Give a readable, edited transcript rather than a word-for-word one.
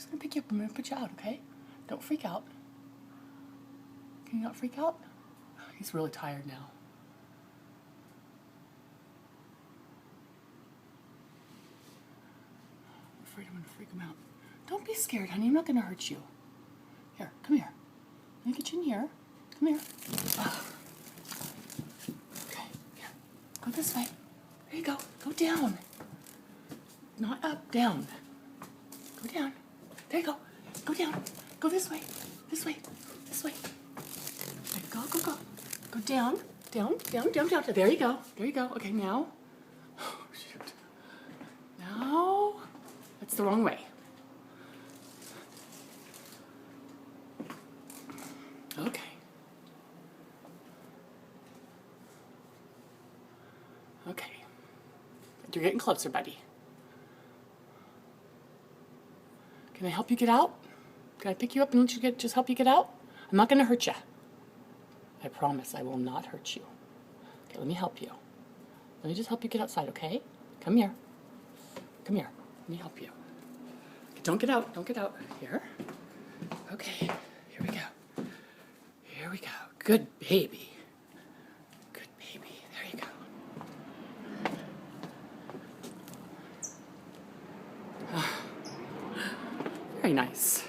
just gonna pick you up. I'm gonna put you out, okay? Don't freak out. Can you not freak out? He's really tired now. I'm afraid I'm gonna freak him out. Don't be scared, honey. I'm not gonna hurt you. Here, come here. Let me get you in here. Come here. Okay, here. Go this way. There you go. Go down. Not up, down. Go down. There you go. Go down. Go this way. This way. This way. There you go. Go, go. Go down. Down, down, down, down. There you go. There you go. Okay, now. Oh, shoot. Now. That's the wrong way. Okay. Okay. You're getting closer, buddy. Can I help you get out? Can I pick you up and let you just help you get out? I'm not going to hurt you. I promise I will not hurt you. Okay, let me help you. Let me just help you get outside, okay? Come here. Come here. Let me help you. Don't get out. Don't get out. Here. Okay. Here we go. Here we go. Good baby. Good baby. There you go. Very nice.